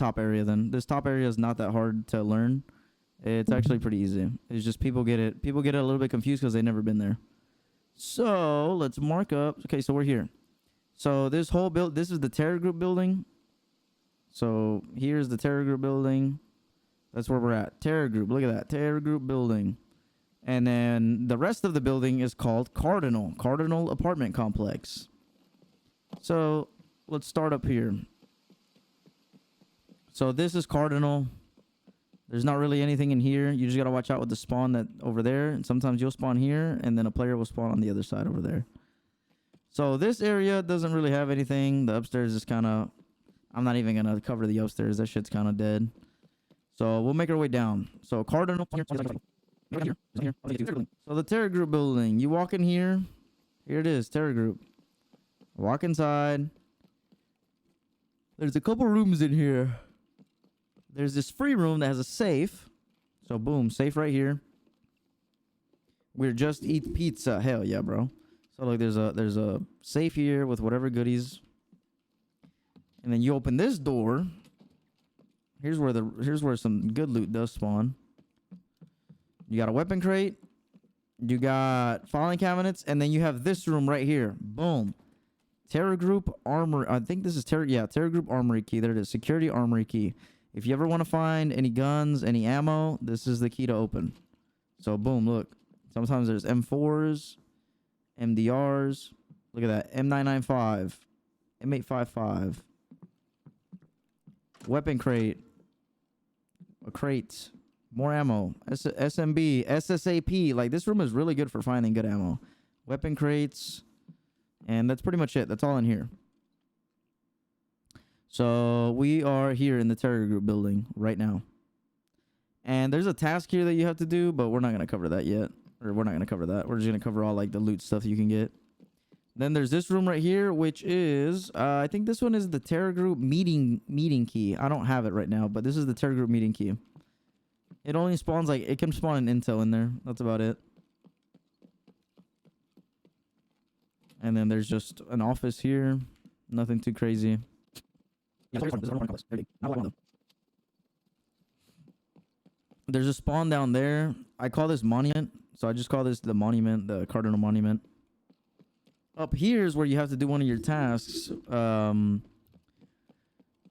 top area then. This top area is not that hard to learn. It's actually pretty easy. It's just people get it a little bit confused because they've never been there. So let's mark up. Okay, so we're here. So this whole this is the Terror Group building. So here's the Terror Group building. That's where we're at. Terror Group. Look at that. Terror Group building. And then the rest of the building is called Cardinal Apartment Complex. So let's start up here. So this is Cardinal. There's not really anything in here. You just got to watch out with the spawn that over there. And sometimes you'll spawn here, and then a player will spawn on the other side over there. So this area doesn't really have anything. The upstairs is kind of... I'm not even going to cover the upstairs. That shit's kind of dead. So we'll make our way down. So Cardinal... So the Terror Group building. You walk in here. Here it is, Terror Group. Walk inside. There's a couple rooms in here. There's this free room that has a safe. So boom, safe right here. We're just eat pizza. Hell yeah, bro. So like there's a safe here with whatever goodies. And then you open this door. Here's where some good loot does spawn. You got a weapon crate. You got filing cabinets, and then you have this room right here. Boom. Terror Group Armory. I think this is Terror Group Armory key. There it is. Security Armory key. If you ever want to find any guns, any ammo, this is the key to open. So boom, look. Sometimes there's M4s, MDRs. Look at that. M995, M855. Weapon crate. A crate. More ammo. SMB, SSAP. Like, this room is really good for finding good ammo. Weapon crates. And that's pretty much it. That's all in here. So we are here in the Terror Group building right now. And there's a task here that you have to do, but we're not going to cover that yet. Or we're not going to cover that. We're just going to cover all like the loot stuff you can get. Then there's this room right here, which is, I think this one is the Terror Group meeting key. I don't have it right now, but this is the Terror Group meeting key. It only spawns like, it can spawn an intel in there. That's about it. And then there's just an office here. Nothing too crazy. There's a spawn down there. I call this monument. So I just call this the monument, the Cardinal Monument. Up here is where you have to do one of your tasks.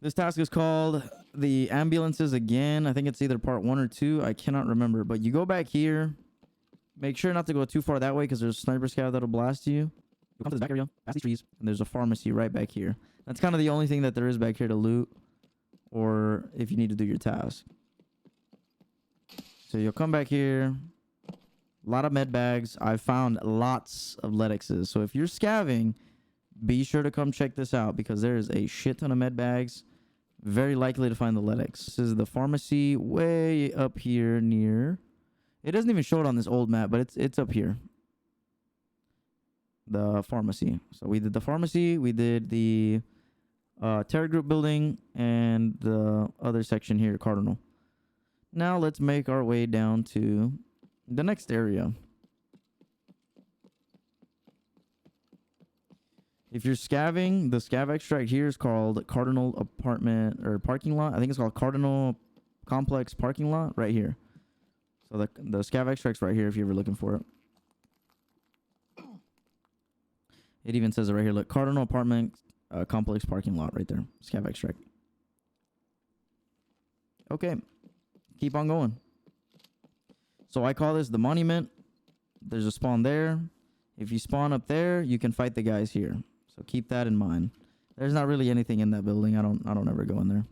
This task is called the ambulances again. I think it's either part 1 or 2. I cannot remember. But you go back here. Make sure not to go too far that way because there's a sniper scout that'll blast you. You come to the back area, past these trees, and there's a pharmacy right back here. That's kind of the only thing that there is back here to loot, or if you need to do your task. So you'll come back here. A lot of med bags. I found lots of Letixes. So if you're scavving, be sure to come check this out because there is a shit ton of med bags. Very likely to find the Letix. This is the pharmacy way up here near. It doesn't even show it on this old map, but it's up here. The pharmacy. So we did the pharmacy. We did the Terror Group building and the other section here, Cardinal. Now let's make our way down to the next area. If you're scavving, the scav extract here is called Cardinal Apartment or Parking Lot. I think it's called Cardinal Complex Parking Lot right here. So the scav extract's right here if you're ever looking for it. It even says it right here. Look, Cardinal Apartment Complex Parking Lot right there. Scav extract. Okay. Keep on going. So I call this the monument. There's a spawn there. If you spawn up there, you can fight the guys here. So keep that in mind. There's not really anything in that building. I don't ever go in there.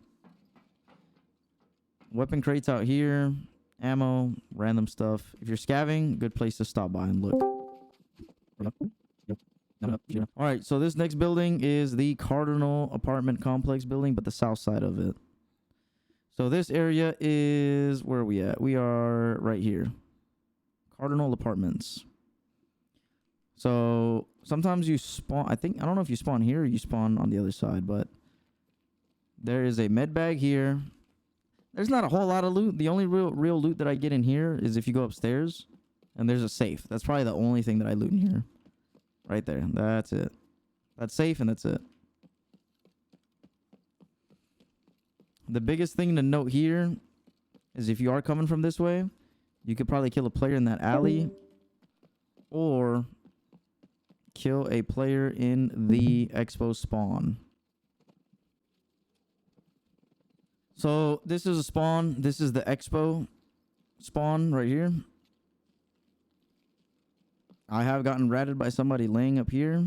Weapon crates out here. Ammo, random stuff. If you're scavving, good place to stop by and look. Alright, so this next building is the Cardinal Apartment Complex building, but the south side of it. So this area is... Where are we at? We are right here. Cardinal Apartments. So sometimes you spawn... I don't know if you spawn here or you spawn on the other side, but... There is a med bag here. There's not a whole lot of loot. The only real loot that I get in here is if you go upstairs. And there's a safe. That's probably the only thing that I loot in here. Right there. That's it. That's safe and that's it. The biggest thing to note here is if you are coming from this way, you could probably kill a player in that alley or kill a player in the Expo spawn. So this is a spawn. This is the Expo spawn right here. I have gotten ratted by somebody laying up here.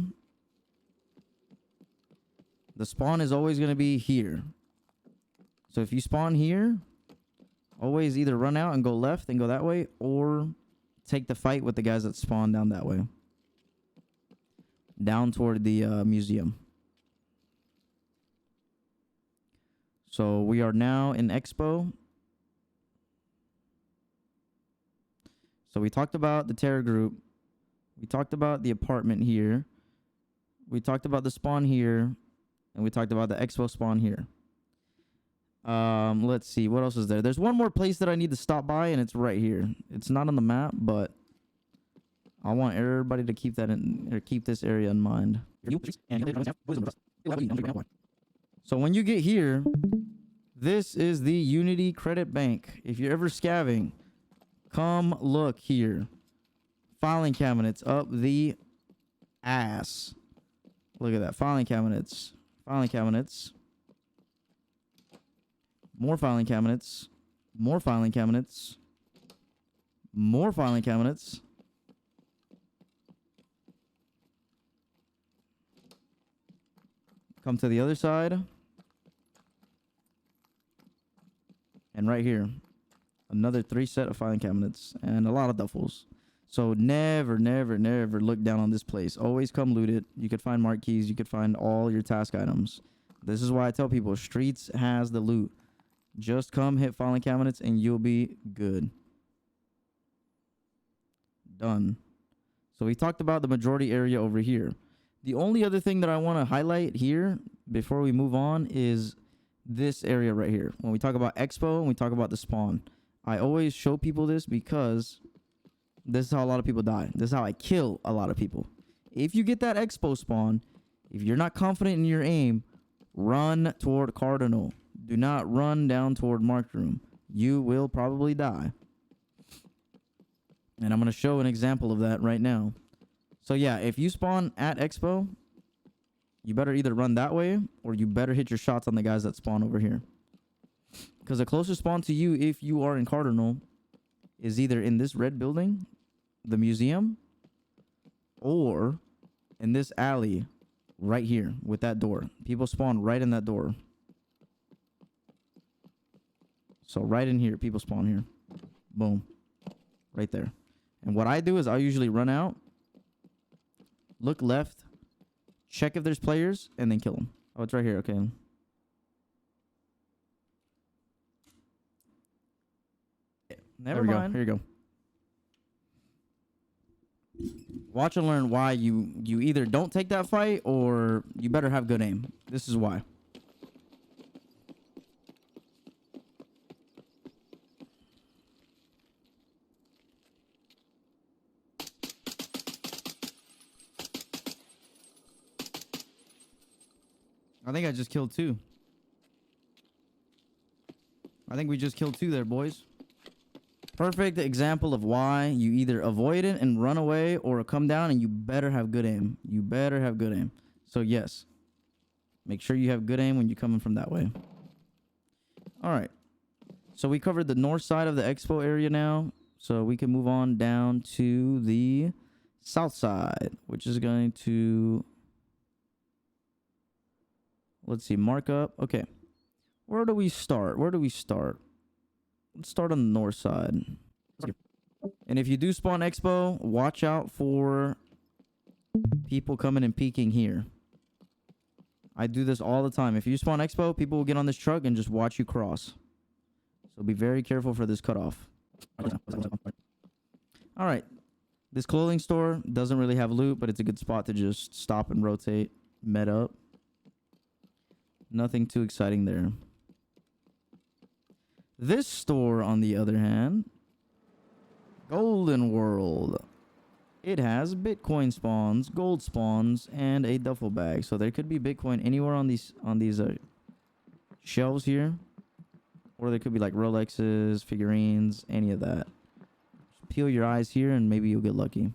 The spawn is always going to be here. So if you spawn here, always either run out and go left and go that way, or take the fight with the guys that spawn down that way. Down toward the museum. So we are now in Expo. So we talked about the terror group. We talked about the apartment here. We talked about the spawn here. And we talked about the Expo spawn here. Let's see. What else is there? There's one more place that I need to stop by, and it's right here. It's not on the map, but I want everybody to keep that in, or keep this area in mind. So when you get here, this is the Unity Credit Bank. If you're ever scavenging, come look here. Filing cabinets up the ass. Look at that. Filing cabinets. Filing cabinets. More filing cabinets. More filing cabinets. More filing cabinets. Come to the other side. And right here, another 3 set of filing cabinets and a lot of duffels. So never, never, never look down on this place. Always come loot it. You could find mark keys. You could find all your task items. This is why I tell people, Streets has the loot. Just come hit filing cabinets and you'll be good. Done. So we talked about the majority area over here. The only other thing that I want to highlight here before we move on is this area right here. When we talk about Expo and we talk about the spawn, I always show people this because this is how a lot of people die. This is how I kill a lot of people. If you get that Expo spawn, if you're not confident in your aim, run toward Cardinal. Do not run down toward Marked Room. You will probably die. And I'm going to show an example of that right now. So yeah, if you spawn at Expo, you better either run that way or you better hit your shots on the guys that spawn over here. Because the closest spawn to you, if you are in Cardinal, is either in this red building, the museum, or in this alley right here with that door. People spawn right in that door. So right in here, people spawn here. Boom. Right there. And what I do is I usually run out, look left, check if there's players, and then kill them. Oh, it's right here. Okay. Never mind. Here you go. Watch and learn why you either don't take that fight or you better have good aim. This is why. I think I just killed 2. I think we just killed 2 there, boys. Perfect example of why you either avoid it and run away or come down, and you better have good aim. You better have good aim. So yes, make sure you have good aim when you're coming from that way. All right. So we covered the north side of the Expo area now. So we can move on down to the south side, which is going to... Let's see, mark up. Okay. Where do we start? Where do we start? Let's start on the north side. And if you do spawn Expo, watch out for people coming and peeking here. I do this all the time. If you spawn Expo, people will get on this truck and just watch you cross. So be very careful for this cutoff. All right. This clothing store doesn't really have loot, but it's a good spot to just stop and rotate, med up. Nothing too exciting there. This store, on the other hand, Golden World. It has Bitcoin spawns, gold spawns, and a duffel bag. So there could be Bitcoin anywhere on these shelves here. Or they could be like Rolexes, figurines, any of that. Just peel your eyes here and maybe you'll get lucky.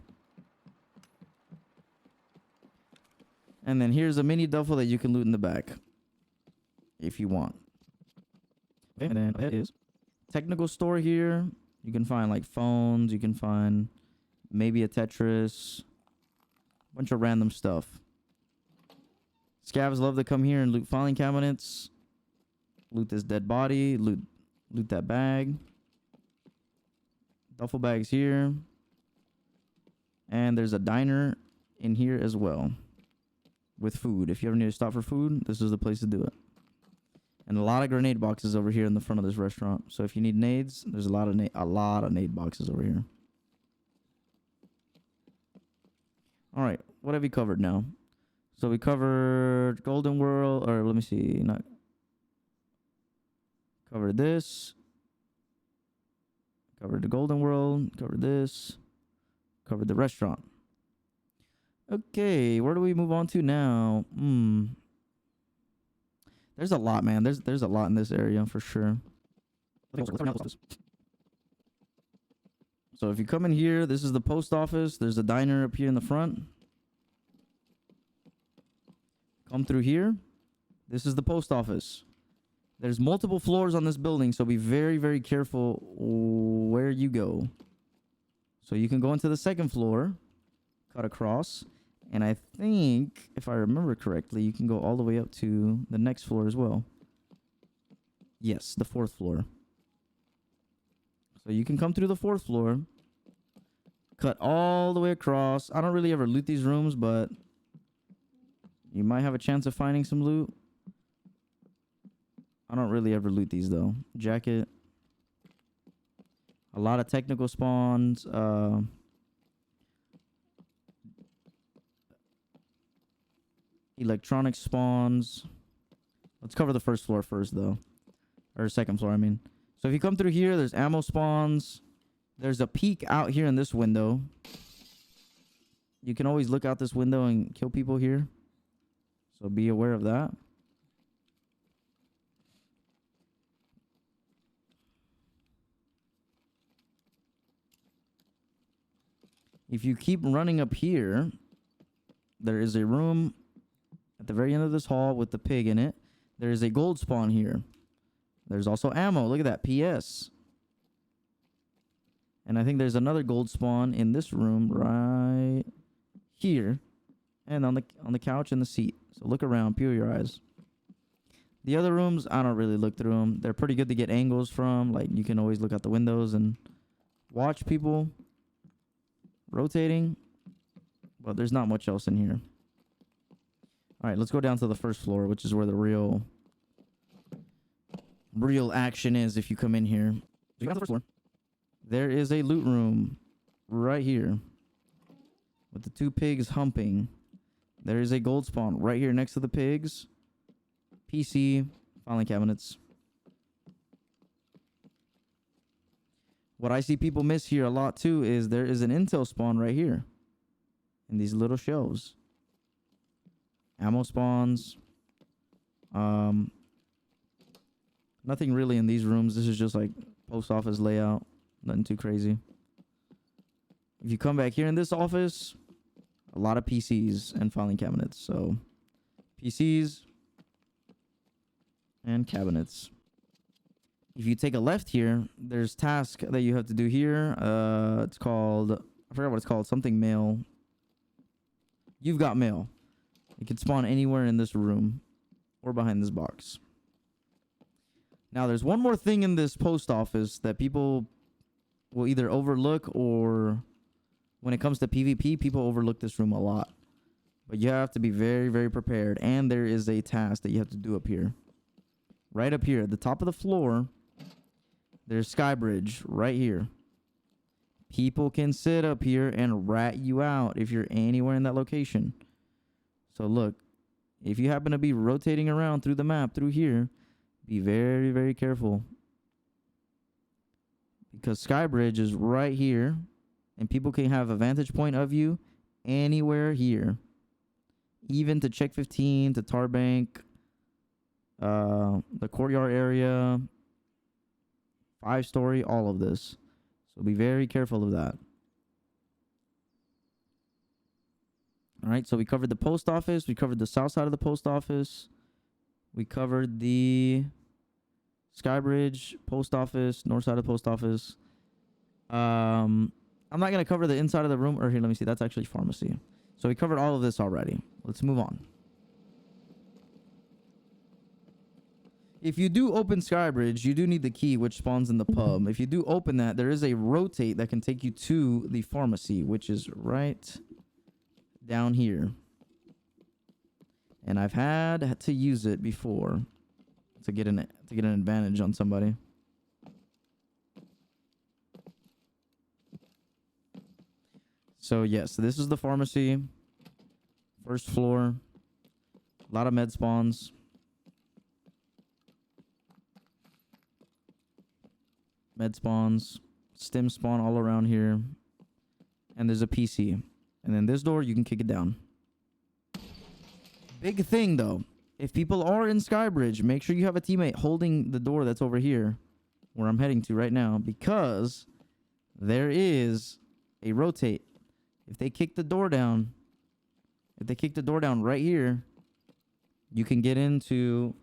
And then here's a mini duffel that you can loot in the back. If you want. Okay, and then it is technical store here. You can find like phones. You can find maybe a Tetris. Bunch of random stuff. Scavs love to come here and loot filing cabinets. Loot this dead body. Loot that bag. Duffel bags here. And there's a diner in here as well. With food. If you ever need to stop for food, this is the place to do it. And a lot of grenade boxes over here in the front of this restaurant. So if you need nades, there's a lot of nade boxes over here. All right, what have we covered now? So we covered Golden World, or let me see, not covered this. Covered the Golden World, covered this, covered the restaurant. Okay, where do we move on to now? There's a lot, man. There's a lot in this area for sure. So if you come in here, this is the post office. There's a diner up here in the front. Come through here. This is the post office. There's multiple floors on this building, so be very, very careful where you go. So you can go into the second floor, cut across, and I think, if I remember correctly, you can go all the way up to the next floor as well. Yes, the fourth floor. So you can come through the fourth floor, cut all the way across. I don't really ever loot these rooms, but you might have a chance of finding some loot. I don't really ever loot these though. Jacket. A lot of technical spawns. Electronic spawns. Let's cover the first floor first though. Or second floor, I mean. So if you come through here, there's ammo spawns. There's a peek out here in this window. You can always look out this window and kill people here. So be aware of that. If you keep running up here, there is a room at the very end of this hall with the pig in it. There is a gold spawn here. There's also ammo. Look at that. PS. And I think there's another gold spawn in this room right here. And on the couch and the seat. So look around. Peel your eyes. The other rooms, I don't really look through them. They're pretty good to get angles from. Like, you can always look out the windows and watch people rotating. But there's not much else in here. All right, let's go down to the first floor, which is where the real action is if you come in here. So the first floor. There is a loot room right here with the two pigs humping. There is a gold spawn right here next to the pigs. PC, filing cabinets. What I see people miss here a lot too is there is an intel spawn right here in these little shelves. Ammo spawns. Nothing really in these rooms. This is just like post office layout. Nothing too crazy. If you come back here in this office, a lot of PCs and filing cabinets. So PCs and cabinets. If you take a left here, there's task that you have to do here. It's called, I forgot what it's called, something mail. You've got mail. It can spawn anywhere in this room or behind this box. Now, there's one more thing in this post office that people will either overlook, or when it comes to PvP, people overlook this room a lot. But you have to be very, very prepared. And there is a task that you have to do up here. Right up here at the top of the floor, there's Skybridge right here. People can sit up here and rat you out if you're anywhere in that location. So look, if you happen to be rotating around through the map through here, be very, very careful. Because Skybridge is right here, and people can have a vantage point of you anywhere here. Even to Chek13, to Tarbank, the courtyard area, 5-story, all of this. So be very careful of that. All right, so we covered the post office. We covered the south side of the post office. We covered the Skybridge post office, north side of the post office. I'm not going to cover the inside of the room. Or here, let me see. That's actually pharmacy. So we covered all of this already. Let's move on. If you do open Skybridge, you do need the key, which spawns in the pub. If you do open that, there is a rotate that can take you to the pharmacy, which is right down here. And I've had to use it before to get an advantage on somebody. So yes, this is the pharmacy. First floor. A lot of med spawns. Med spawns, stim spawn all around here. And there's a PC. And then this door, you can kick it down. Big thing, though. If people are in Skybridge, make sure you have a teammate holding the door that's over here, where I'm heading to right now, because there is a rotate. If they kick the door down, right here, you can get into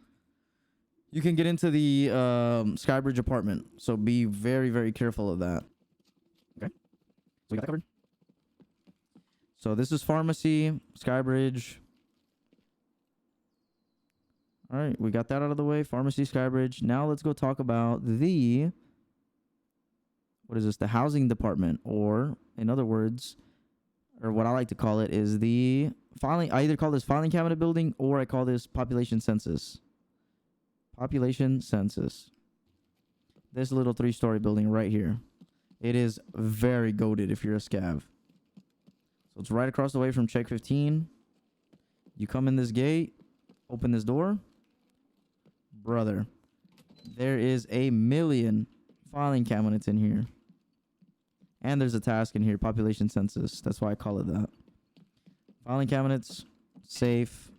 the Skybridge apartment. So be very, very careful of that. Okay. So we got that covered. So this is pharmacy, Skybridge. All right, we got that out of the way. Pharmacy, Skybridge. Now let's go talk about the, what is this? The housing department, or in other words, or what I like to call it is the filing. I either call this filing cabinet building, or I call this population census. Population census. This little 3-story building right here. It is very goated if you're a scav. So it's right across the way from Chek13. You come in this gate, open this door. Brother, there is a million filing cabinets in here. And there's a task in here, population census. That's why I call it that. Filing cabinets, safe.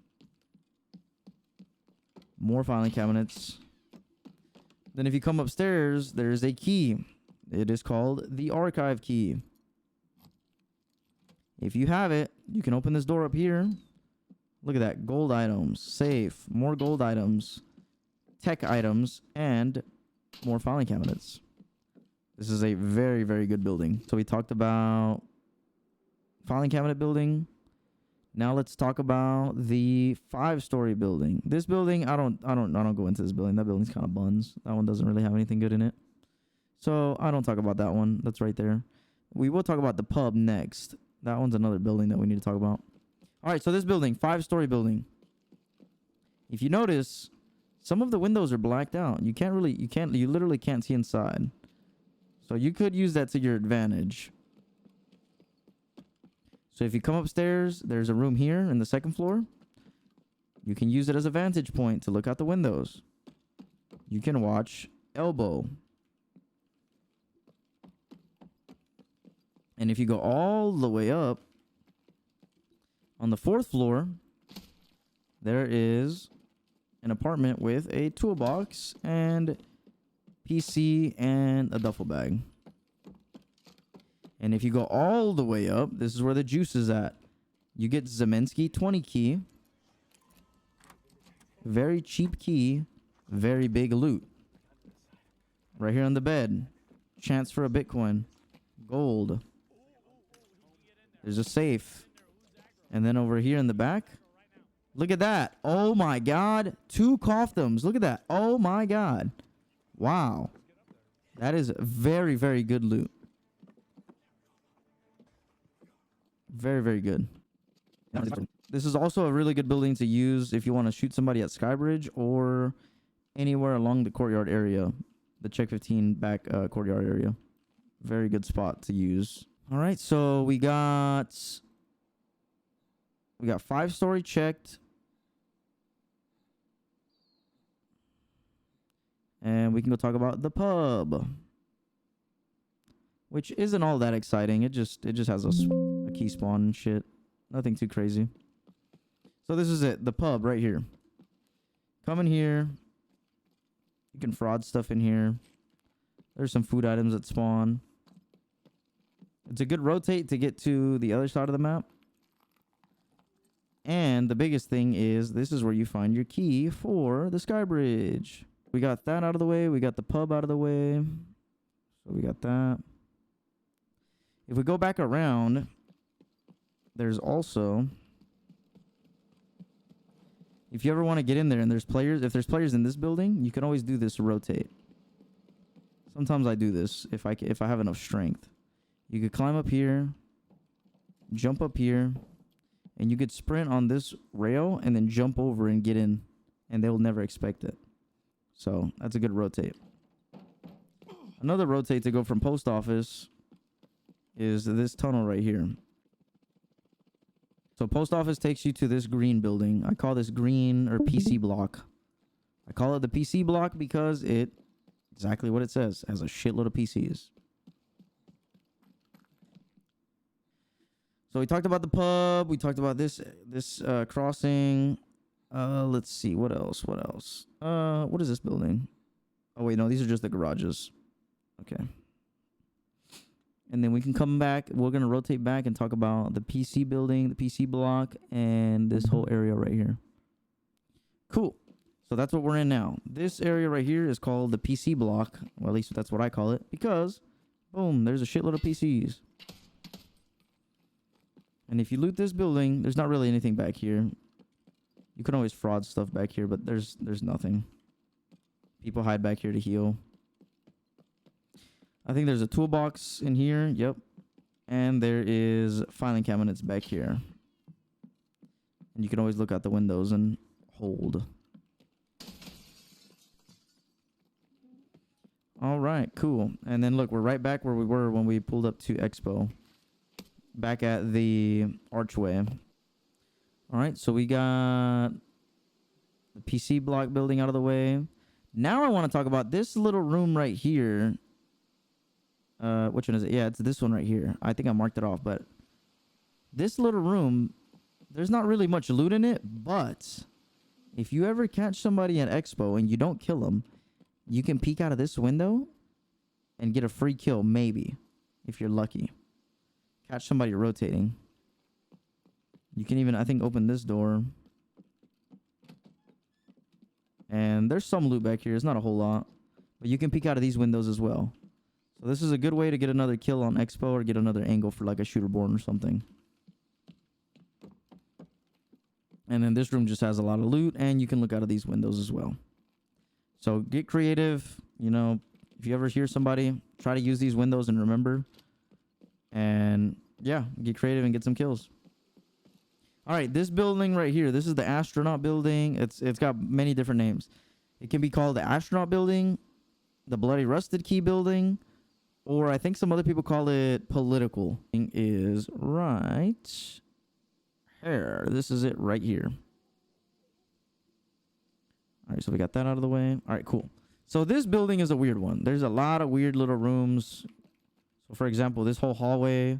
More filing cabinets. Then if you come upstairs, there's a key. It is called the archive key. If you have it, you can open this door up here. Look at that. Gold items, safe, more gold items, tech items, and more filing cabinets. This is a very, very good building. So we talked about filing cabinet building. Now let's talk about the 5-story building. This building, I don't go into this building. That building's kind of buns. That one doesn't really have anything good in it. So I don't talk about that one. That's right there. We will talk about the pub next. That one's another building that we need to talk about. All right, so this building, 5-story building. If you notice, some of the windows are blacked out. You literally can't see inside. So you could use that to your advantage. So if you come upstairs, there's a room here in the 2nd floor. You can use it as a vantage point to look out the windows. You can watch Elbow. And if you go all the way up, on the 4th floor, there is an apartment with a toolbox and PC and a duffel bag. And if you go all the way up, this is where the juice is at. You get Zemensky 20 key. Very cheap key. Very big loot. Right here on the bed. Chance for a Bitcoin. Gold. There's a safe. And then over here in the back. Look at that. Oh my god. 2 coffdums. Look at that. Oh my god. Wow. That is very, very good loot. Very, very good. This is also a really good building to use if you want to shoot somebody at Skybridge or anywhere along the courtyard area. The Chek13 back courtyard area. Very good spot to use. All right, so we got 5-story checked. And we can go talk about the pub, which isn't all that exciting. It just has a key spawn and shit. Nothing too crazy. So this is it. The pub right here. Come in here. You can fraud stuff in here. There's some food items that spawn. It's a good rotate to get to the other side of the map. And the biggest thing is this is where you find your key for the sky bridge. We got that out of the way. We got the pub out of the way. So we got that. If we go back around, there's also... If you ever want to get in there and there's players, if there's players in this building, you can always do this rotate. Sometimes I do this if I have enough strength. You could climb up here, jump up here, and you could sprint on this rail and then jump over and get in, and they'll never expect it. So that's a good rotate. Another rotate to go from post office is this tunnel right here. So post office takes you to this green building. I call this green or PC block. I call it the PC block because it, exactly what it says, has a shitload of PCs. So we talked about the pub. We talked about this crossing. Let's see. What else? What is this building? Oh, wait, no. These are just the garages. Okay. And then we can come back. We're going to rotate back and talk about the PC building, the PC block, and this whole area right here. Cool. So that's what we're in now. This area right here is called the PC block. Well, at least that's what I call it. Because, boom, there's a shitload of PCs. And if you loot this building, there's not really anything back here. You can always fraud stuff back here, but there's nothing. People hide back here to heal. I think there's a toolbox in here. Yep. And there is filing cabinets back here. And you can always look out the windows and hold. All right, cool. And then look, we're right back where we were when we pulled up to Expo. Back at the archway. All right, so we got the PC block building out of the way. Now I want to talk about this little room right here. Which one is it? Yeah, it's this one right here. I think I marked it off, but this little room, there's not really much loot in it, but if you ever catch somebody at Expo and you don't kill them, you can peek out of this window and get a free kill, maybe, if you're lucky. Catch somebody rotating. You can even, I think, open this door. And there's some loot back here. It's not a whole lot. But you can peek out of these windows as well. So this is a good way to get another kill on Expo or get another angle for like a shooter born or something. And then this room just has a lot of loot, and you can look out of these windows as well. So get creative. You know, if you ever hear somebody, try to use these windows and remember. And yeah, get creative and get some kills. All right, this building right here, this is the astronaut building. It's got many different names. It can be called the astronaut building, the bloody rusted key building, or I think some other people call it political. Thing is right here. This is it right here. All right, so we got that out of the way. All right, cool. So this building is a weird one. There's a lot of weird little rooms. So for example, this whole hallway,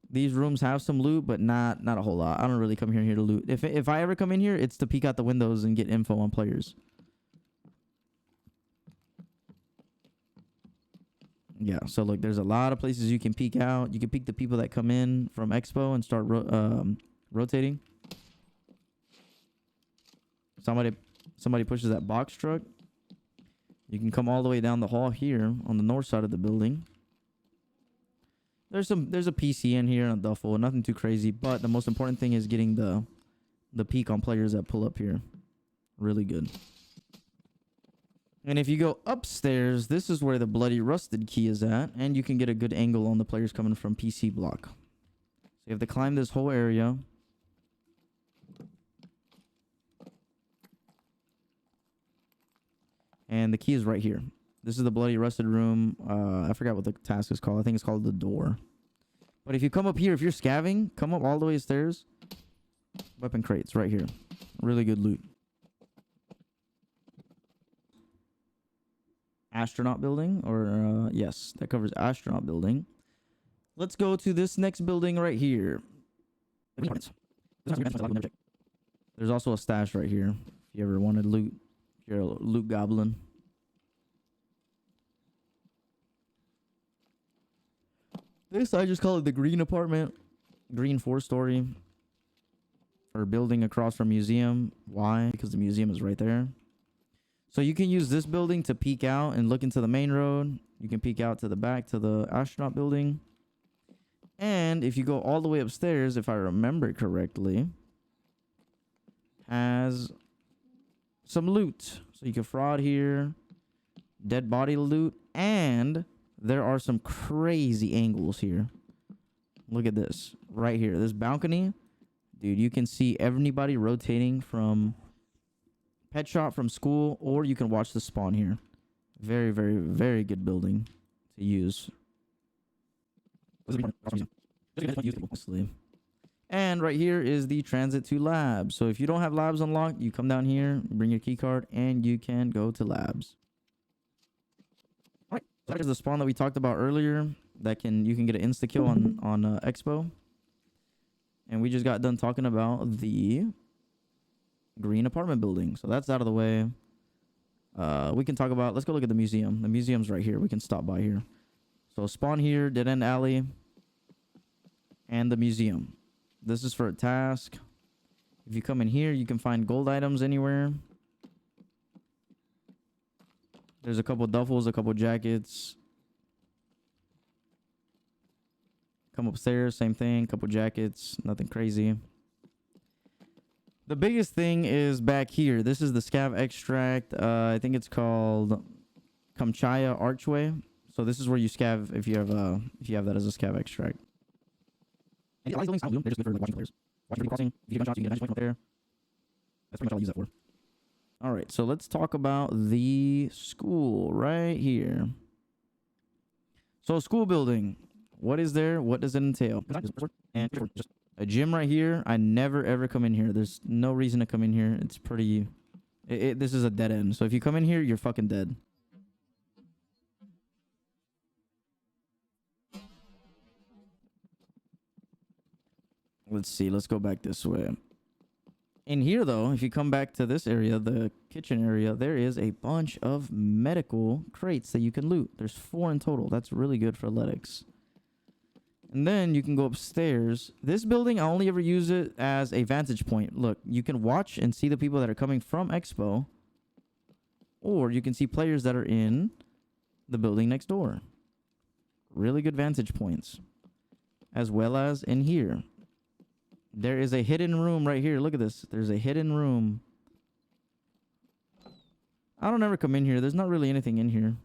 these rooms have some loot, but not a whole lot. I don't really come here to loot. If I ever come in here, it's to peek out the windows and get info on players. Yeah, so look, there's a lot of places you can peek out. You can peek the people that come in from Expo and start rotating. Somebody pushes that box truck. You can come all the way down the hall here on the north side of the building. There's a PC in here and a duffel, nothing too crazy, but the most important thing is getting the peek on players that pull up here. Really good. And if you go upstairs, this is where the bloody rusted key is at, and you can get a good angle on the players coming from PC block. So you have to climb this whole area. And the key is right here. This is the bloody rusted room. I forgot what the task is called. I think it's called the door. But if you come up here, if you're scavving, come up all the way stairs. Weapon crates right here. Really good loot. Astronaut building, or yes, that covers astronaut building. Let's go to this next building right here. There's also a stash right here if you ever wanted loot. If you're a loot goblin. This, I just call it the green apartment. Green 4-story. Or building across from museum. Why? Because the museum is right there. So you can use this building to peek out and look into the main road. You can peek out to the back to the astronaut building. And if you go all the way upstairs, if I remember correctly, has some loot. So you can fraud here. Dead body loot. And there are some crazy angles here. Look at this. Right here. This balcony. Dude, you can see everybody rotating from pet shop, from school, or you can watch the spawn here. Very, very, very good building to use. And right here is the transit to labs. So if you don't have labs unlocked, you come down here, bring your key card, and you can go to labs. All right, so there's the spawn that we talked about earlier. That you can get an insta kill on Expo. And we just got done talking about the green apartment building. So that's out of the way. We can talk about, let's go look at the museum. The museum's right here. We can stop by here. So spawn here, dead end alley, and the museum. This is for a task. If you come in here, you can find gold items anywhere. There's a couple duffels, a couple jackets. Come upstairs, same thing, couple jackets, nothing crazy. The biggest thing is back here. This is the scav extract. I think it's called Kamchaya Archway. So this is where you scav if you have that as a scav extract. And these buildings, they're just good for like watching players. Watching people crossing. If you get gunshots, you can get a point up there. That's pretty much all I use that for. All right, so let's talk about the school right here. So school building. What is there? What does it entail? And just a gym right here. I never ever come in here. There's no reason to come in here. It's pretty... this is a dead end. So if you come in here, you're fucking dead. Let's see. Let's go back this way. In here, though, if you come back to this area, the kitchen area, there is a bunch of medical crates that you can loot. There's 4 in total. That's really good for athletics. And then you can go upstairs. This building, I only ever use it as a vantage point. Look, you can watch and see the people that are coming from Expo. Or you can see players that are in the building next door. Really good vantage points. As well as in here. There is a hidden room right here. Look at this. There's a hidden room. I don't ever come in here. There's not really anything in here.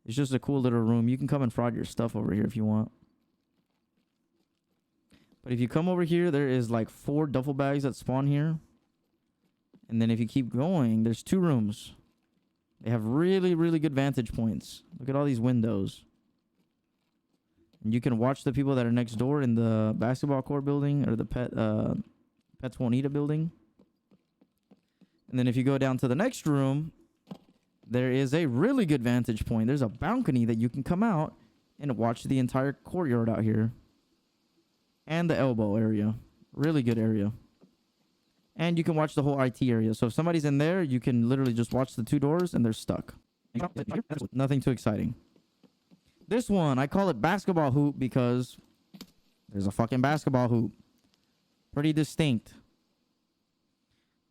It's just a cool little room. You can come and fraud your stuff over here if you want. But if you come over here, there is like 4 duffel bags that spawn here. And then if you keep going, there's 2 rooms. They have really, really good vantage points. Look at all these windows. And you can watch the people that are next door in the basketball court building or the Pets Won't Eat It building. And then if you go down to the next room, there is a really good vantage point. There's a balcony that you can come out and watch the entire courtyard out here. And the elbow area. Really good area. And you can watch the whole IT area. So if somebody's in there, you can literally just watch the 2 doors and they're stuck. Nothing too exciting. This one, I call it basketball hoop because there's a fucking basketball hoop. Pretty distinct.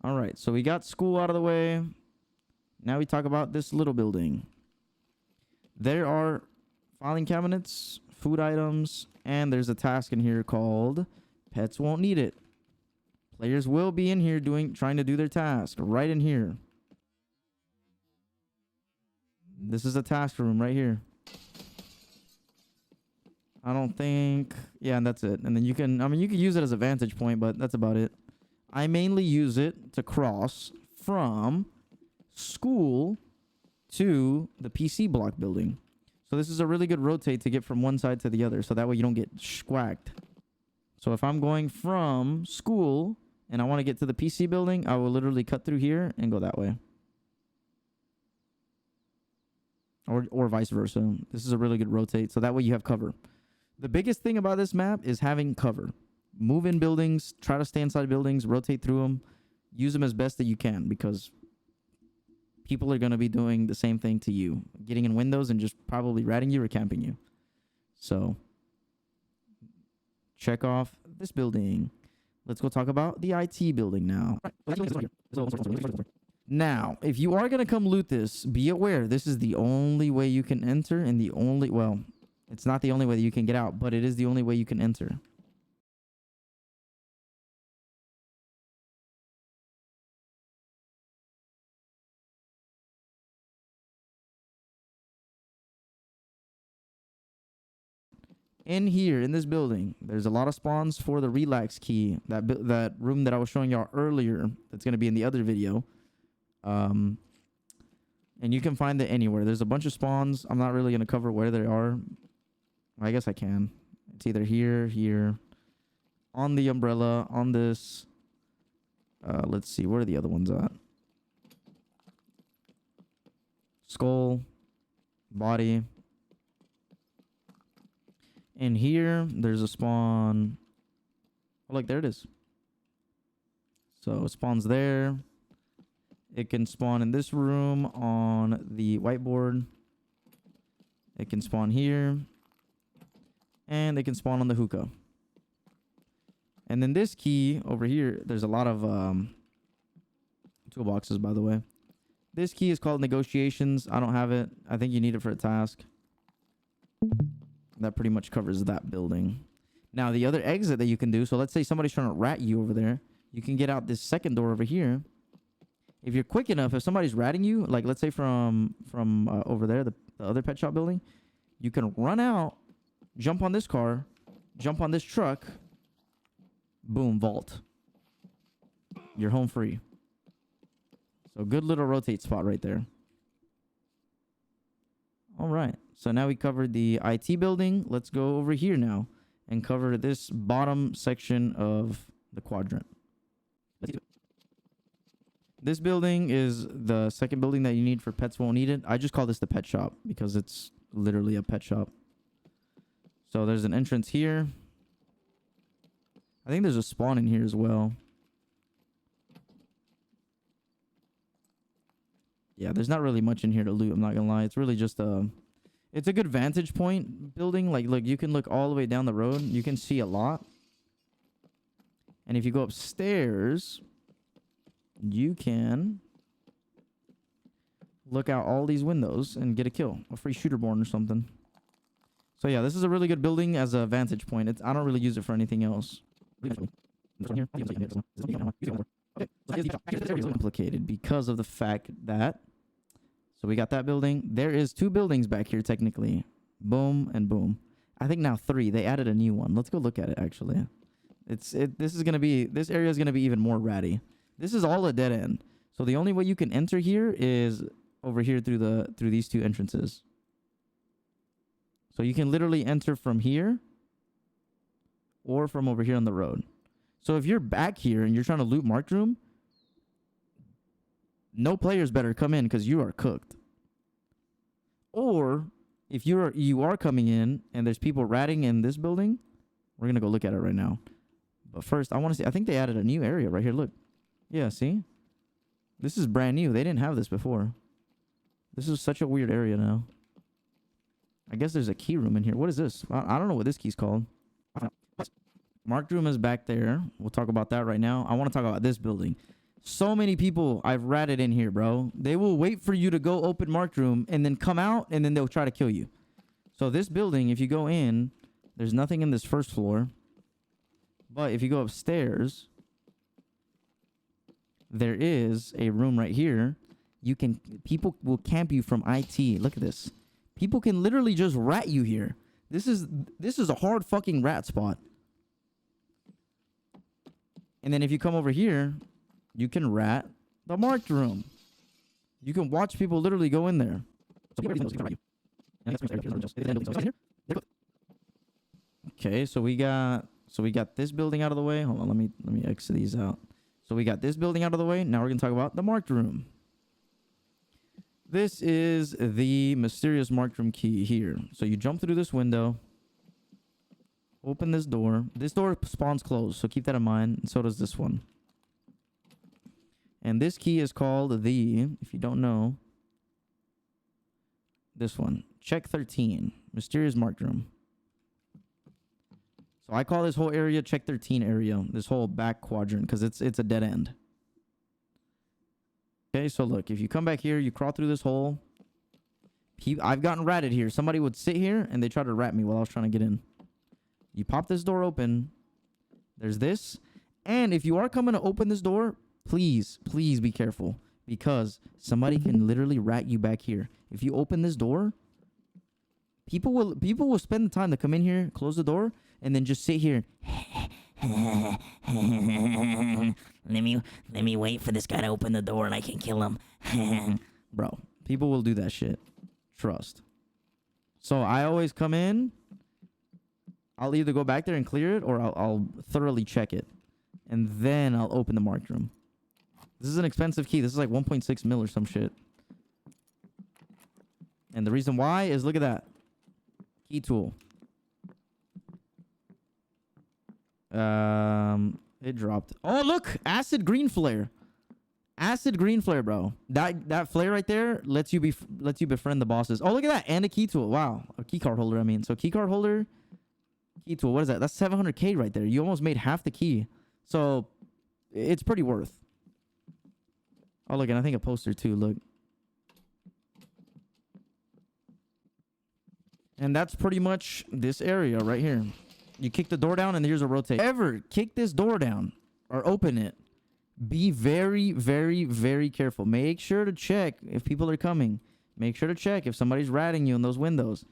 Alright, so we got school out of the way. Now we talk about this little building. There are filing cabinets, food items, and there's a task in here called Pets Won't Need It. Players will be in here trying to do their task. Right in here. This is a task room right here. I don't think... Yeah, and that's it. And then you can... I mean, you can use it as a vantage point, but that's about it. I mainly use it to cross from school to the PC block building. So this is a really good rotate to get from one side to the other. So that way you don't get schwacked. So if I'm going from school and I want to get to the PC building, I will literally cut through here and go that way. Or vice versa. This is a really good rotate. So that way you have cover. The biggest thing about this map is having cover. Move in buildings, try to stay inside buildings, rotate through them, use them as best that you can because people are going to be doing the same thing to you. Getting in windows and just probably ratting you or camping you. So check off this building. Let's go talk about the IT building now. Now, if you are going to come loot this, be aware this is the only way you can enter and the only, well, it's not the only way that you can get out, but it is the only way you can enter. In here, in this building, there's a lot of spawns for the relax key. That room that I was showing y'all earlier, that's going to be in the other video. And you can find it anywhere. There's a bunch of spawns. I'm not really going to cover where they are. I guess I can. It's either here, on the umbrella, on this. Let's see, where are the other ones at? Skull, body. And here, there's a spawn. Oh, look, there it is. So it spawns there. It can spawn in this room on the whiteboard. It can spawn here. And it can spawn on the hookah. And then this key over here, there's a lot of toolboxes, by the way. This key is called negotiations. I don't have it. I think you need it for a task. That pretty much covers that building. Now, the other exit that you can do, so let's say somebody's trying to rat you over there. You can get out this second door over here. If you're quick enough, if somebody's ratting you, like let's say from over there, the other pet shop building, you can run out, jump on this car, jump on this truck, boom, vault. You're home free. So good little rotate spot right there. All right. So now we covered the IT building. Let's go over here now and cover this bottom section of the quadrant. This building is the second building that you need for Pets Won't Eat It. I just call this the pet shop because it's literally a pet shop. So there's an entrance here. I think there's a spawn in here as well. Yeah, there's not really much in here to loot, I'm not gonna lie. It's really just it's a good vantage point building. Like, look, you can look all the way down the road. You can see a lot. And if you go upstairs, you can look out all these windows and get a kill. A free shooter born or something. So yeah, this is a really good building as a vantage point. I don't really use it for anything else. Complicated because of the fact that, so we got that building. There is 2 buildings back here technically. Boom and boom. I think now 3. They added a new one. Let's go look at it actually. This area is gonna be even more ratty. This is all a dead end. So the only way you can enter here is over here through these 2 entrances. So you can literally enter from here or from over here on the road. So if you're back here and you're trying to loot marked room, no players better come in because you are cooked. Or if you are coming in and there's people ratting in this building, we're gonna go look at it right now. But first, I want to see. I think they added a new area right here. Look, yeah, see, this is brand new. They didn't have this before. This is such a weird area now. I guess there's a key room in here. What is this? I don't know what this key's called. Marked room is back there. We'll talk about that right now. I want to talk about this building. So many people I've ratted in here, bro. They will wait for you to go open marked room and then come out and then they'll try to kill you. So this building, if you go in, there's nothing in this first floor. But if you go upstairs, there is a room right here. People will camp you from IT. Look at this. People can literally just rat you here. This is a hard fucking rat spot. And then if you come over here, you can rat the marked room. You can watch people literally go in there. Okay, so we got this building out of the way. Hold on, let me exit these out. So we got this building out of the way. Now we're gonna talk about the marked room. This is the mysterious marked room key here. So you jump through this window. Open this door. This door spawns closed, so keep that in mind. And so does this one. And this key is called if you don't know, this one. Chek13. Mysterious marked room. So I call this whole area Chek13 area. This whole back quadrant, because it's a dead end. Okay, so look, if you come back here, you crawl through this hole. I've gotten ratted here. Somebody would sit here and they try to rat me while I was trying to get in. You pop this door open. There's this. And if you are coming to open this door, please be careful, because somebody can literally rat you back here. If you open this door, people will spend the time to come in here, close the door, and then just sit here. Let me wait for this guy to open the door and I can kill him. Bro, people will do that shit. Trust. So I always come in. I'll either go back there and clear it, or I'll thoroughly check it. And then I'll open the marked room. This is an expensive key. This is like 1.6 mil or some shit. And the reason why is, look at that. Key tool. It dropped. Oh, look! Acid green flare. Acid green flare, bro. That flare right there lets you befriend the bosses. Oh, look at that. And a key tool. Wow. A key card holder, I mean. So key card holder, key tool. What is that? That's 700k right there. You almost made half the key. So it's pretty worth. Oh, look, and I think a poster too. Look. And that's pretty much this area right here. You kick the door down and here's a rotate. Ever kick this door down or open it, be very, very, very careful. Make sure to check if people are coming. Make sure to check if somebody's ratting you in those windows.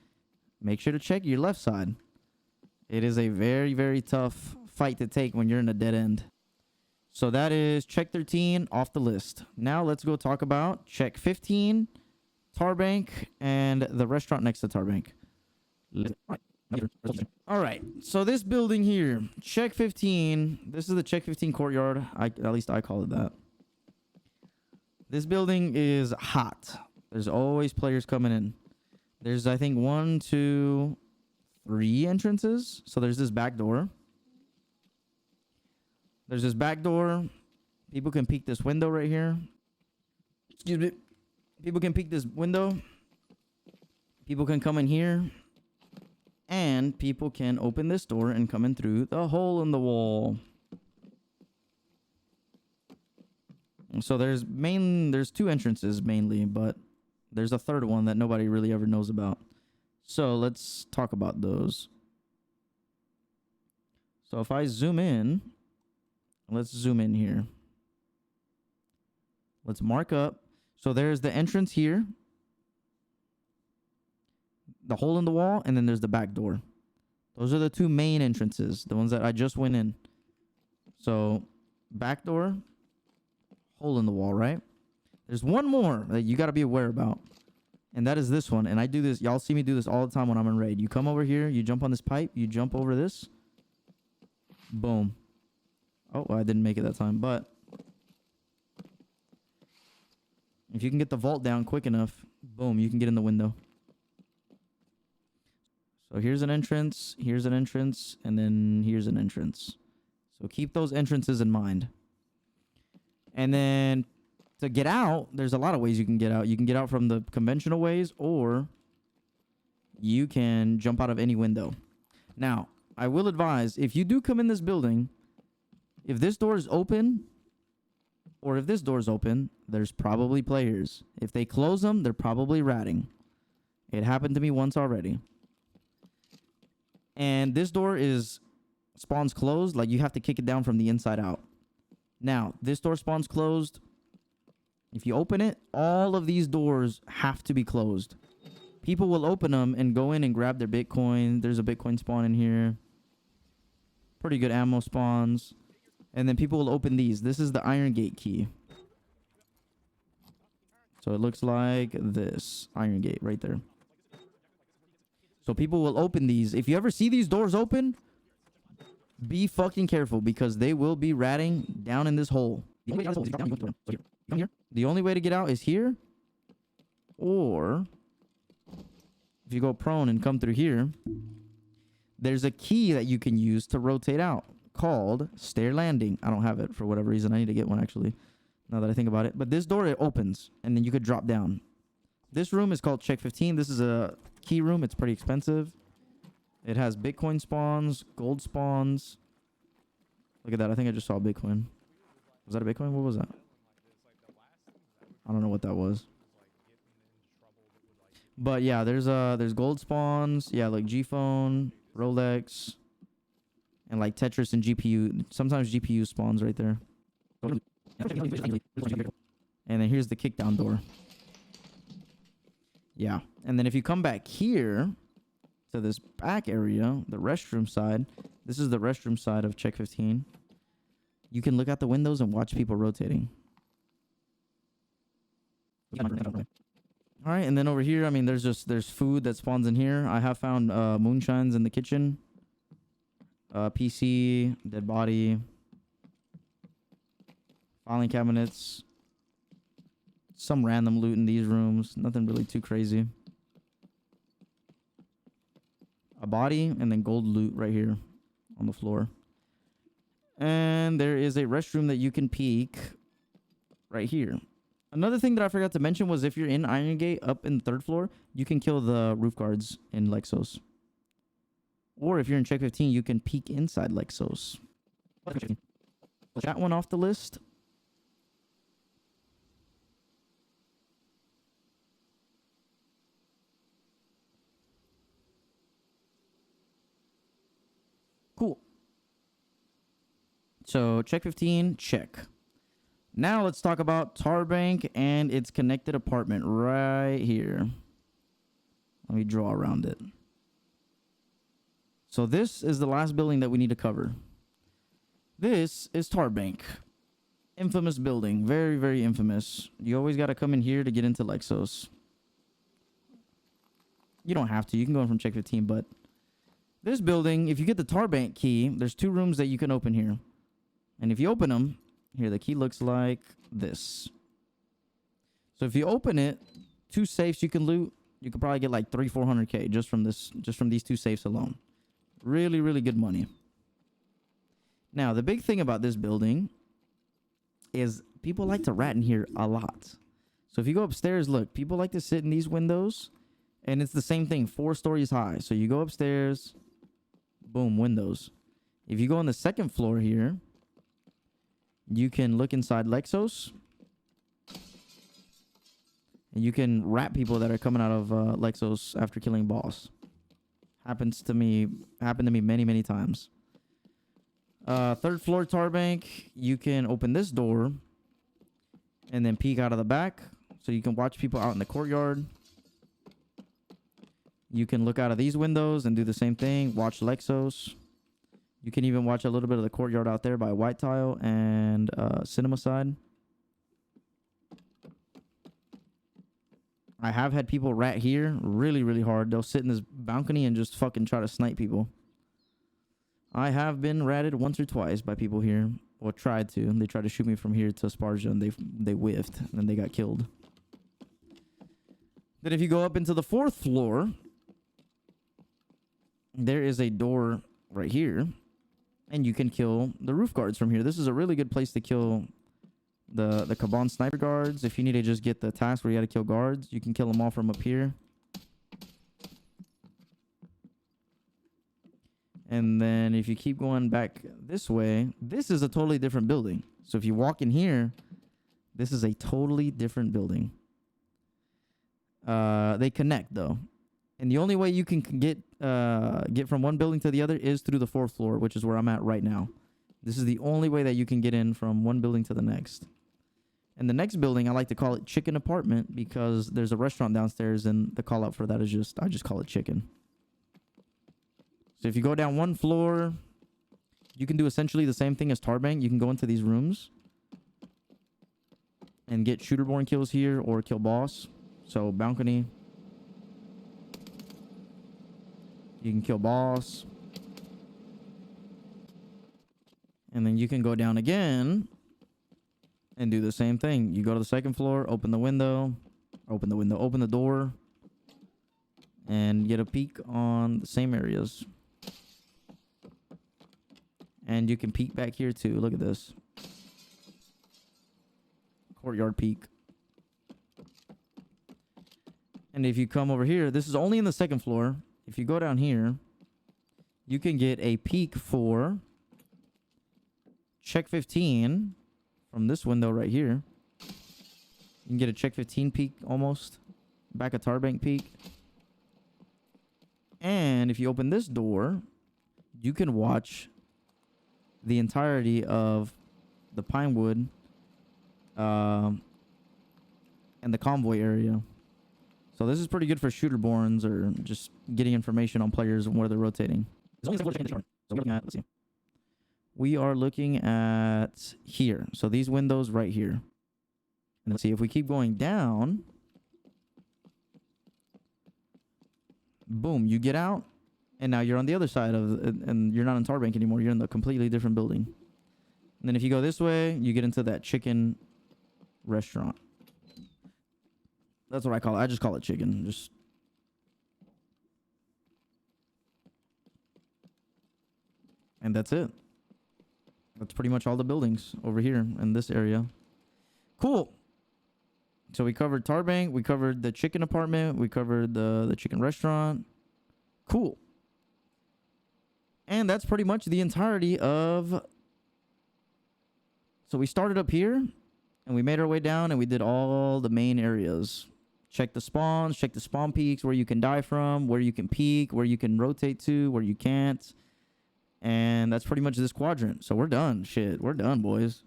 Make sure to check your left side. It is a very, very tough fight to take when you're in a dead end. So that is Chek13 off the list. Now let's go talk about Chek15, Tarbank, and the restaurant next to Tarbank. All right, so this building here, Chek15. This is the Chek15 courtyard. At least I call it that. This building is hot. There's always players coming in. There's, I think, 1, 2, 3 entrances. So there's this back door. There's this back door. People can peek this window right here. Excuse me. People can peek this window. People can come in here. And people can open this door and come in through the hole in the wall. So there's 2 entrances mainly, but there's a third one that nobody really ever knows about. So let's talk about those. So if I zoom in, let's zoom in here. Let's mark up. So there's the entrance here, the hole in the wall, and then there's the back door. Those are the 2 main entrances, the ones that I just went in. So back door, hole in the wall, right? There's one more that you got to be aware about, and that is this one. And I do this, y'all see me do this all the time when I'm in raid. You come over here, you jump on this pipe, you jump over this, boom. Oh, I didn't make it that time, but if you can get the vault down quick enough, boom, you can get in the window. So here's an entrance, and then here's an entrance. So keep those entrances in mind. And then to get out, there's a lot of ways you can get out. You can get out from the conventional ways, or you can jump out of any window. Now, I will advise, if you do come in this building, if this door is open, or if this door is open, there's probably players. If they close them, they're probably ratting. It happened to me once already. And this door spawns closed, like you have to kick it down from the inside out. Now, this door spawns closed. If you open it, all of these doors have to be closed. People will open them and go in and grab their Bitcoin. There's a Bitcoin spawn in here. Pretty good ammo spawns. And then people will open these. This is the Iron Gate key. So it looks like this. Iron Gate right there. So people will open these. If you ever see these doors open, be fucking careful, because they will be ratting down in this hole. The only way to get out is here. Or if you go prone and come through here, there's a key that you can use to rotate out called stair landing. I don't have it for whatever reason. I need to get one, actually, now that I think about it. But this door, it opens, and then you could drop down. This room is called Chek15. This is a key room. It's pretty expensive. It has Bitcoin spawns, gold spawns. Look at that. I think I just saw Bitcoin. Was that a Bitcoin? What was that? I don't know what that was. But yeah, there's gold spawns. Yeah, like G-Phone, Rolex, and like Tetris and GPU. Sometimes GPU spawns right there. And then here's the kickdown door. Yeah. And then if you come back here to this back area, the restroom side, this is the restroom side of Chek13. You can look out the windows and watch people rotating. All right, and then over here, I mean, there's food that spawns in here. I have found moonshines in the kitchen. PC, dead body, filing cabinets, some random loot in these rooms. Nothing really too crazy. A body and then gold loot right here on the floor. And there is a restroom that you can peek right here. Another thing that I forgot to mention was if you're in Iron Gate up in the 3rd floor, you can kill the roof guards in Lexos. Or if you're in Chek13, you can peek inside Lexos. That one off the list. Cool. So Chek15, check. Now let's talk about Tarbank and its connected apartment right here. Let me draw around it. So this is the last building that we need to cover. This is Tarbank. Infamous building. Very, very infamous. You always got to come in here to get into Lexos. You don't have to. You can go in from Chek15, but this building, if you get the Tarbank key, there's 2 rooms that you can open here. And if you open them, here, the key looks like this. So if you open it, 2 safes you can loot. You could probably get like 300-400K just from these 2 safes alone. Really, really good money. Now, the big thing about this building is people like to rat in here a lot. So if you go upstairs, look, people like to sit in these windows, and it's the same thing, 4 stories high. So you go upstairs, boom, windows. If you go on the 2nd floor here, you can look inside Lexos. And you can rat people that are coming out of Lexos after killing boss. Happened to me many, many times. 3rd floor Tarbank, you can open this door and then peek out of the back. So you can watch people out in the courtyard. You can look out of these windows and do the same thing. Watch Lexos. You can even watch a little bit of the courtyard out there by White Tile and Cinema Side. I have had people rat here really, really hard. They'll sit in this balcony and just fucking try to snipe people. I have been ratted once or twice by people here. Or tried to. They tried to shoot me from here to Sparja and they whiffed and they got killed. Then if you go up into the 4th floor, there is a door right here. And you can kill the roof guards from here. This is a really good place to kill the Kaban sniper guards. If you need to just get the task where you got to kill guards, you can kill them all from up here. And then if you keep going back this way, this is a totally different building. So if you walk in here, this is a totally different building. They connect though. And the only way you can get from one building to the other is through the 4th floor, which is where I'm at right now. This is the only way that you can get in from one building to the next. And the next building, I like to call it Chicken Apartment because there's a restaurant downstairs, and the call out for that is I just call it Chicken. So if you go down 1 floor, you can do essentially the same thing as Tarbank. You can go into these rooms and get shooterborn kills here or kill boss. So balcony. You can kill boss. And then you can go down again and do the same thing. You go to the 2nd floor, open the door, and get a peek on the same areas. And you can peek back here too. Look at this. Courtyard peek. And if you come over here, this is only in the 2nd floor. If you go down here, you can get a peek for Chek13 from this window right here. You can get a Chek13 peek almost. Back a Tarbank peek. And if you open this door, you can watch the entirety of the Pinewood and the convoy area. So this is pretty good for shooterborns or just getting information on players and where they're rotating. Let's see. We are looking at here. So these windows right here. And let's see if we keep going down. Boom, you get out, and now you're on the other side of, and you're not in Tarbank anymore. You're in the completely different building. And then if you go this way, you get into that chicken restaurant. That's what I call it. I just call it chicken. Just. And that's it. That's pretty much all the buildings over here in this area. Cool. So we covered Tarbank, we covered the chicken apartment, we covered the chicken restaurant. Cool. And that's pretty much the entirety of... So we started up here, and we made our way down, and we did all the main areas. Check the spawns, check the spawn peaks, where you can die from, where you can peek, where you can rotate to, where you can't. And that's pretty much this quadrant. So we're done. Shit, we're done, boys.